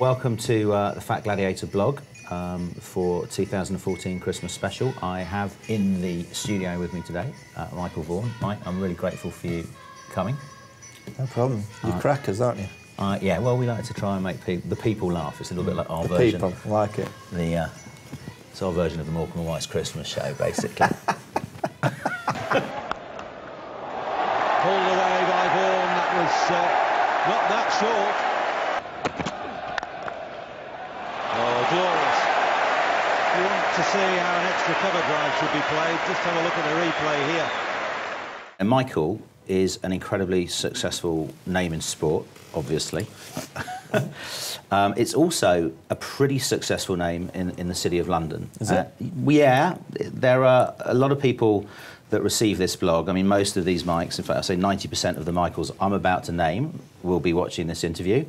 Welcome to the Fat Gladiator blog for 2014 Christmas special. I have in the studio with me today Michael Vaughan. Mike, I'm really grateful for you coming. No problem. You're crackers, aren't you? Yeah, well, we like to try and make the people laugh. It's a little bit like our the version. People like it. It's our version of the Morecambe and Wise Christmas show, basically. Pulled away by Vaughan. That was not that short. Oh, glorious. You want to see how an extra cover drive should be played, just have a look at the replay here. And Michael is an incredibly successful name in sport, obviously. It's also a pretty successful name in the City of London. Is it? Yeah, there are a lot of people that receive this blog. I mean, most of these mics, in fact, I say 90% of the Michaels I'm about to name will be watching this interview.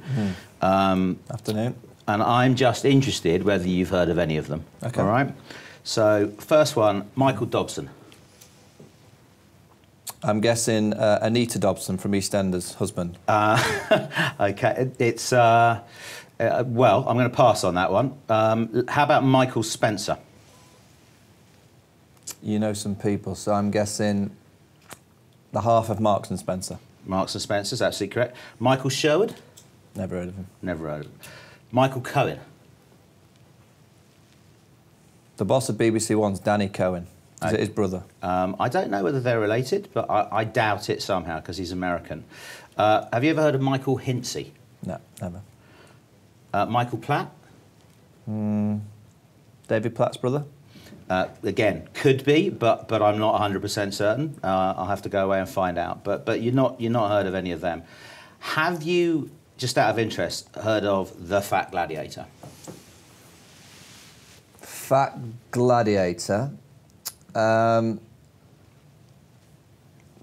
Afternoon. And I'm just interested whether you've heard of any of them. Okay. All right? So, first one, Michael Dobson. I'm guessing Anita Dobson from EastEnders' husband. Okay, it's... well, I'm going to pass on that one. How about Michael Spencer? You know some people, so I'm guessing the half of Marks and Spencer. Marks and Spencer's absolutely correct. Michael Sherwood? Never heard of him. Never heard of him. Michael Cohen? The boss of BBC One's Danny Cohen. Is it his brother? I don't know whether they're related, but I doubt it somehow because he's American. Have you ever heard of Michael Hintzey? No, never. Michael Platt? David Platt's brother? Again, could be, but I'm not 100% certain. I'll have to go away and find out. But you're not heard of any of them. Have you, just out of interest, heard of the Fat Gladiator? Fat Gladiator.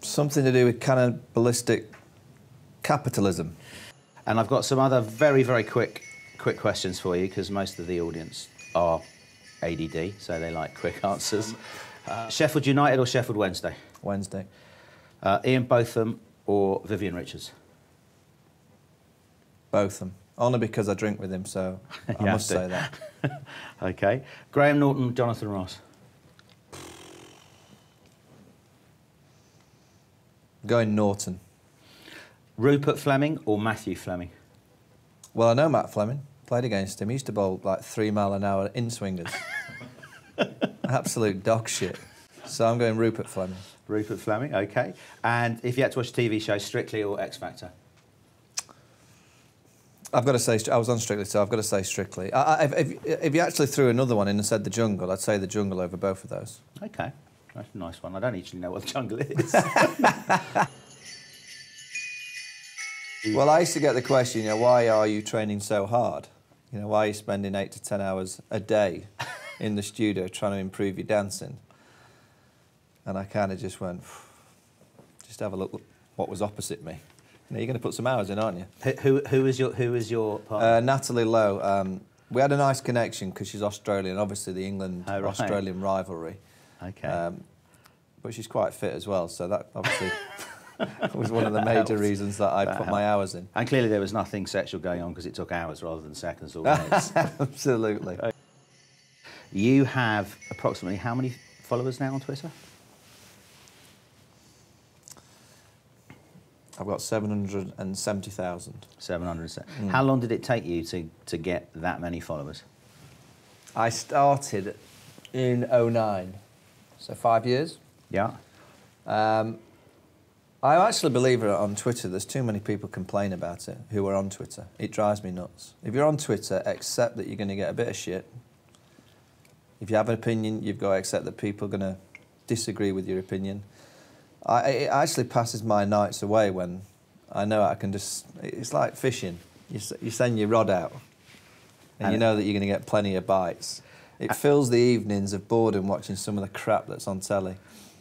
Something to do with cannibalistic capitalism. And I've got some other very, very quick questions for you because most of the audience are ADD, so they like quick answers. Sheffield United or Sheffield Wednesday? Wednesday. Ian Botham or Vivian Richards? Botham. Only because I drink with him, so I must say that. OK. Graham Norton, Jonathan Ross? Going Norton. Rupert Fleming or Matthew Fleming? Well, I know Matt Fleming. Played against him. He used to bowl like 3 mile an hour in-swingers. Absolute dog shit. So I'm going Rupert Fleming. Rupert Fleming, OK. And if you had to watch a TV show, Strictly or X Factor? I've got to say, I was on Strictly, so I've got to say Strictly. If you actually threw another one in and said The Jungle, I'd say The Jungle over both of those. OK. That's a nice one. I don't actually know what The Jungle is. Well, I used to get the question, why are you training so hard? Why are you spending 8 to 10 hours a day in the studio trying to improve your dancing? And I kind of just went, just have a look what was opposite me. You're going to put some hours in, aren't you? Who is your partner? Natalie Lowe. We had a nice connection because she's Australian, obviously the England-Australian rivalry. OK. But she's quite fit as well, so that obviously was one of the major reasons that I put my hours in. And clearly there was nothing sexual going on because it took hours rather than seconds or minutes. Absolutely. You have approximately how many followers now on Twitter? I've got 770,000. 770. How long did it take you to get that many followers? I started in 2009, so 5 years. Yeah. I actually believe it on Twitter. There's too many people complain about it who are on Twitter. It drives me nuts. If you're on Twitter, accept that you're going to get a bit of shit. If you have an opinion, you've got to accept that people are going to disagree with your opinion. It actually passes my nights away when I know I can just... It's like fishing. You send your rod out and you know that you're going to get plenty of bites. It fills the evenings of boredom watching some of the crap that's on telly.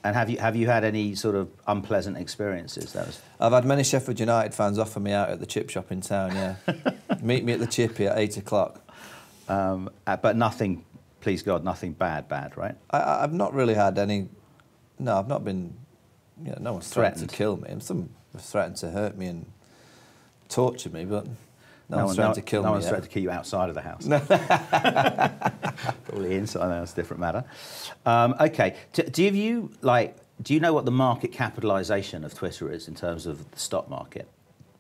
And have you had any sort of unpleasant experiences? I've had many Sheffield United fans offer me out at the chip shop in town, yeah. Meet me at the chippy at 8 o'clock. But nothing, please God, nothing bad, right? I've not really had any... No, I've not been... no one's threatened to kill me. And some have threatened to hurt me and torture me, but No one's trying to kill me. No one's yet. trying to keep you outside of the house. Probably inside, that's a different matter. Okay, do you know what the market capitalisation of Twitter is in terms of the stock market?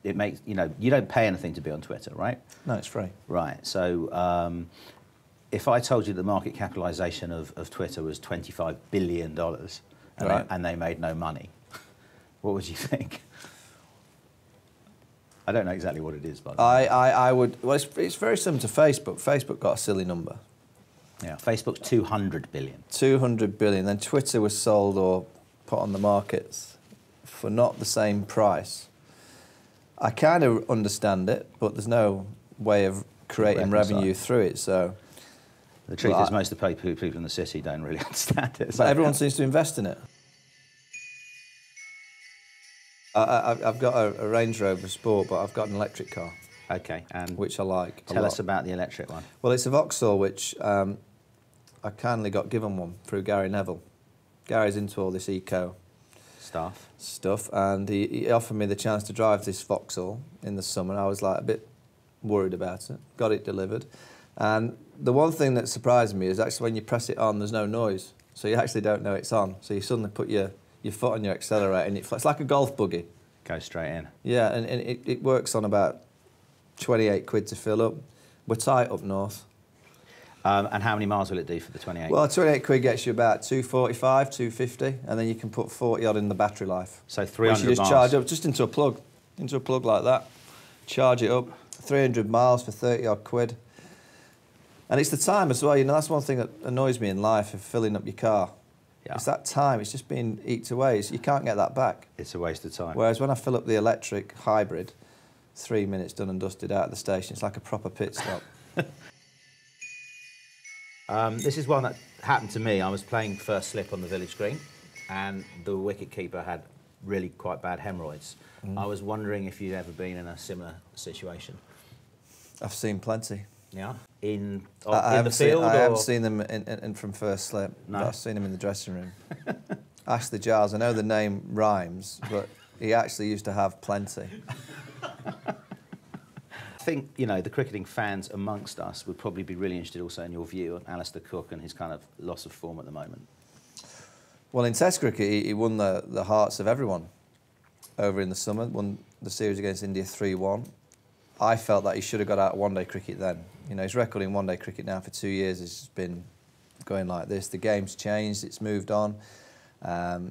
It makes, you don't pay anything to be on Twitter, right? No, it's free. Right. So if I told you the market capitalisation of Twitter was $25 billion and they made no money, what would you think? I don't know exactly what it is, by the way. I would. Well, it's very similar to Facebook. Facebook got a silly number. Yeah, Facebook's 200 billion. 200 billion. Then Twitter was sold or put on the markets for not the same price. I kind of understand it, but there's no way of creating revenue through it. So the truth is, most of the people in the city don't really understand it. But everyone seems to invest in it. I've got a Range Rover Sport, but I've got an electric car. Okay, and which I like. Tell us about the electric one. Well, it's a Vauxhall, which I kindly got given one through Gary Neville. Gary's into all this eco stuff, and he offered me the chance to drive this Vauxhall in the summer. I was like a bit worried about it. Got it delivered, and the one thing that surprised me is actually when you press it on, there's no noise, so you actually don't know it's on. So you suddenly put your foot on your accelerator, and it's like a golf buggy. Goes straight in. Yeah, and it works on about 28 quid to fill up. We're tight up north. And how many miles will it do for the 28? Well, 28 quid gets you about 245, 250, and then you can put 40 odd in the battery life. So 300 which you just miles. charge up just into a plug like that. Charge it up, 300 miles for 30 odd quid. And it's the time as well. That's one thing that annoys me in life of filling up your car. Yeah. It's that time. It's just being eaten away. You can't get that back. It's a waste of time. Whereas when I fill up the electric hybrid, 3 minutes done and dusted out of the station. It's like a proper pit stop. This is one that happened to me. I was playing first slip on the village green, and the wicket-keeper had really quite bad hemorrhoids. I was wondering if you'd ever been in a similar situation. I've seen plenty. Yeah? In the field? I haven't seen them in from first slip, no. but I've seen them in the dressing room. Ashley Giles, I know the name rhymes, but he actually used to have plenty. I think, the cricketing fans amongst us would probably be really interested also in your view on Alistair Cook and his kind of loss of form at the moment. Well, in Test cricket, he won the hearts of everyone over in the summer, won the series against India 3-1. I felt that he should have got out of one-day cricket then. His record in one-day cricket now for 2 years has been going like this. The game's changed, it's moved on. A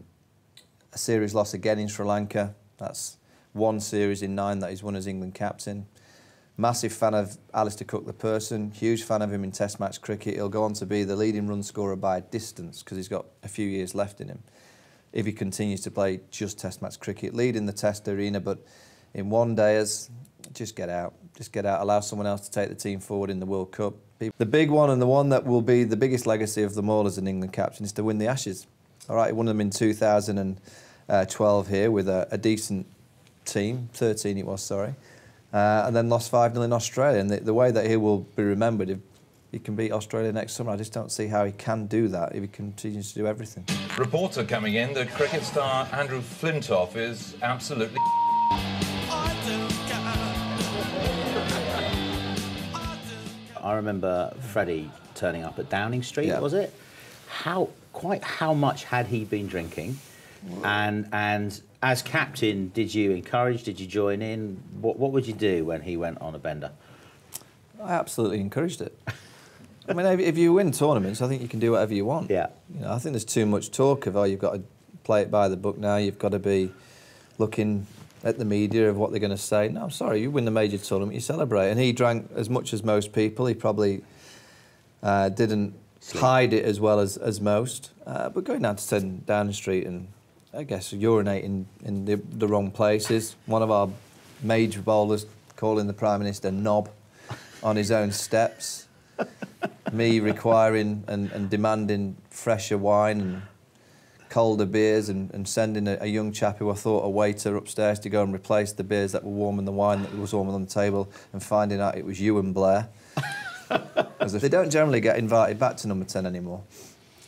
series loss again in Sri Lanka. That's one series in 9 that he's won as England captain. Massive fan of Alistair Cook, the person. Huge fan of him in Test match cricket. He'll go on to be the leading run scorer by a distance because he's got a few years left in him if he continues to play just Test match cricket. Lead in the Test arena, but in one-dayers, just get out. Just get out. Allow someone else to take the team forward in the World Cup. The big one, and the one that will be the biggest legacy of them all as an England captain, is to win the Ashes. All right, he won them in 2012 here with a decent team, 13 it was, sorry. And then lost 5-0 in Australia. And the way that he will be remembered, if he can beat Australia next summer, I just don't see how he can do that if he continues to do everything. Reporter coming in, the cricket star Andrew Flintoff is absolutely... I remember Freddie turning up at Downing Street, was it? How much had he been drinking? And as captain, did you encourage, did you join in? What would you do when he went on a bender? I absolutely encouraged it. I mean, if you win tournaments, I think you can do whatever you want. Yeah. I think there's too much talk of, you've got to play it by the book now, you've got to be looking at the media of what they're going to say. No, I'm sorry, you win the major tournament, you celebrate. And he drank as much as most people. He probably didn't hide it as well as most. But going down to Downing Street and, I guess, urinating in the wrong places. One of our major bowlers calling the Prime Minister knob on his own steps. Me requiring and demanding fresher wine and colder beers and sending a young chap who I thought a waiter upstairs to go and replace the beers that were warm and the wine that was warm on the table, and finding out it was you and Blair. As if they don't generally get invited back to number 10 anymore.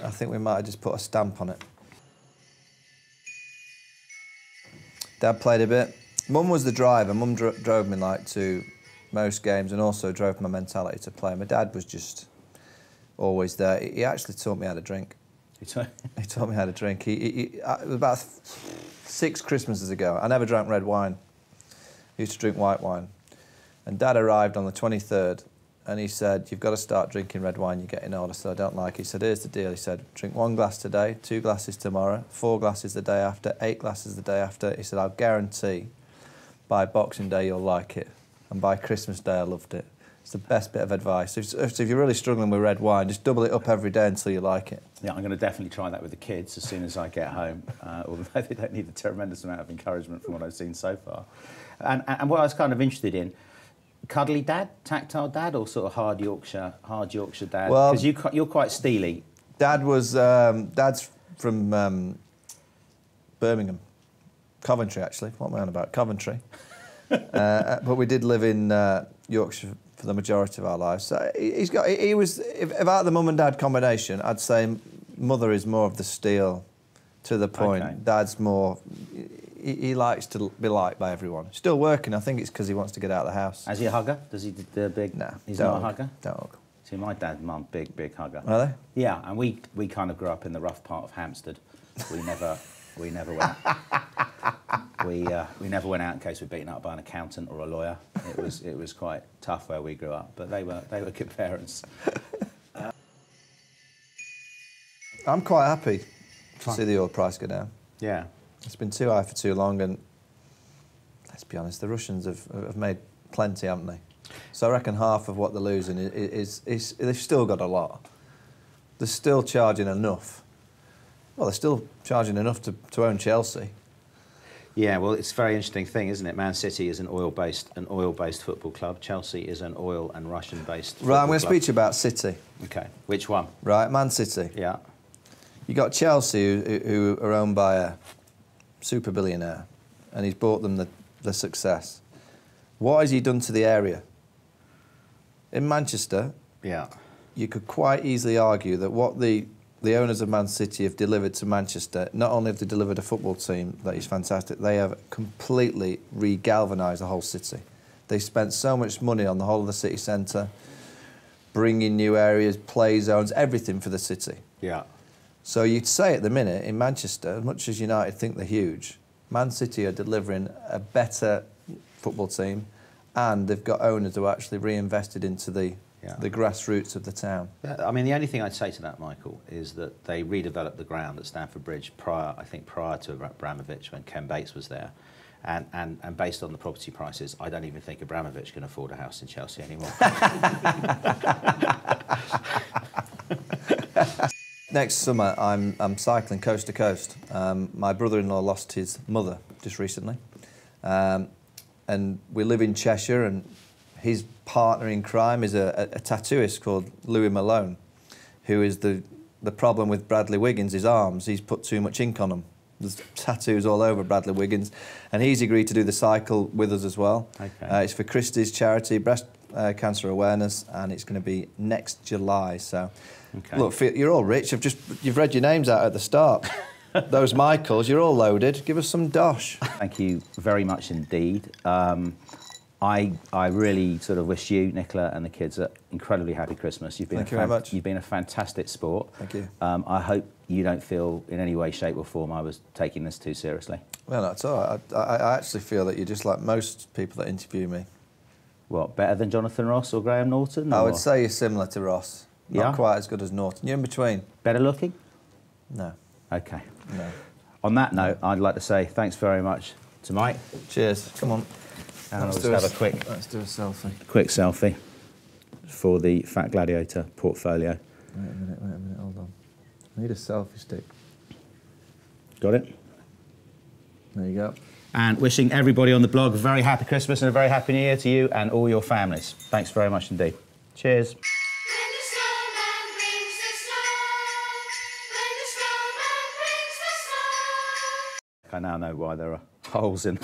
I think we might have just put a stamp on it. Dad played a bit. Mum was the driver. Mum drove me to most games and also drove my mentality to play. My dad was just always there. He actually taught me how to drink. He taught me how to drink. It was about 6 Christmases ago. I never drank red wine. I used to drink white wine. And Dad arrived on the 23rd and he said, you've got to start drinking red wine, you're getting older. I said, I don't like it. He said, here's the deal. He said, drink 1 glass today, 2 glasses tomorrow, 4 glasses the day after, 8 glasses the day after. He said, I'll guarantee by Boxing Day you'll like it. And by Christmas Day I loved it. It's the best bit of advice. So if you're really struggling with red wine, just double it up every day until you like it. Yeah, I'm going to definitely try that with the kids as soon as I get home, although they don't need a tremendous amount of encouragement from what I've seen so far. And what I was kind of interested in, cuddly dad, tactile dad, or sort of hard Yorkshire dad? Well, because you're quite steely. Dad was Dad's from Birmingham, Coventry actually. What am I on about? Coventry. But we did live in Yorkshire for the majority of our lives. So he was, if out of the mum and dad combination, I'd say mother is more of the steel, to the point. Okay. Dad's more, he likes to be liked by everyone. Still working, I think it's because he wants to get out of the house. Is he a hugger? Does he do the big? No, he's not a hugger? Dog. See, my dad and mum, big hugger. Are they? Yeah, and we kind of grew up in the rough part of Hampstead. We never went. We never went out in case we were beaten up by an accountant or a lawyer. It was quite tough where we grew up, but they were good parents. I'm quite happy to see the oil price go down. Yeah, it's been too high for too long, and let's be honest, the Russians have made plenty, haven't they? So I reckon half of what they're losing is they've still got a lot. They're still charging enough. Well, they're still charging enough to own Chelsea. Yeah, well, it's a very interesting thing, isn't it? Man City is an oil-based football club. Chelsea is an oil and Russian-based football club. Right, I'm going to speak to you about City. Okay, which one? Right, Man City. Yeah. You got Chelsea, who are owned by a super billionaire, and he's bought them the success. What has he done to the area? In Manchester, yeah, you could quite easily argue that what the owners of Man City have delivered to Manchester, not only have they delivered a football team that is fantastic, they have completely re-galvanised the whole city. They spent so much money on the whole of the city centre, bringing new areas, play zones, everything for the city. Yeah. So you'd say at the minute, in Manchester, as much as United think they're huge, Man City are delivering a better football team, and they've got owners who are actually reinvested into the grassroots of the town. I mean, the only thing I'd say to that, Michael, is that they redeveloped the ground at Stamford Bridge prior to Abramovich, when Ken Bates was there. And based on the property prices, I don't even think Abramovich can afford a house in Chelsea anymore. Next summer, I'm cycling coast to coast. My brother-in-law lost his mother just recently. And we live in Cheshire, and his partner in crime is a tattooist called Louis Malone, who is the problem with Bradley Wiggins, his arms. He's put too much ink on them. There's tattoos all over Bradley Wiggins, and he's agreed to do the cycle with us as well. Okay. It's for Christie's charity, breast cancer awareness, and it's going to be next July. So, okay. Look, you're all rich. You've read your names out at the start. Those Michaels, you're all loaded. Give us some dosh. Thank you very much indeed. I really sort of wish you, Nicola, and the kids an incredibly happy Christmas. Thank you very much. You've been a fantastic sport. Thank you. I hope you don't feel in any way, shape or form I was taking this too seriously. Well, not at all. I actually feel that you're just like most people that interview me. What, better than Jonathan Ross or Graham Norton? I would say you're similar to Ross. Not quite as good as Norton. You're in between. Better looking? No. Okay. No. On that note, I'd like to say thanks very much to Mike. Cheers. Come on. And let's have a quick... Let's do a selfie. Quick selfie for the Fat Gladiator portfolio. Wait a minute, hold on. I need a selfie stick. Got it? There you go. And wishing everybody on the blog a very happy Christmas and a very happy New Year to you and all your families. Thanks very much indeed. Cheers. I now know why there are holes in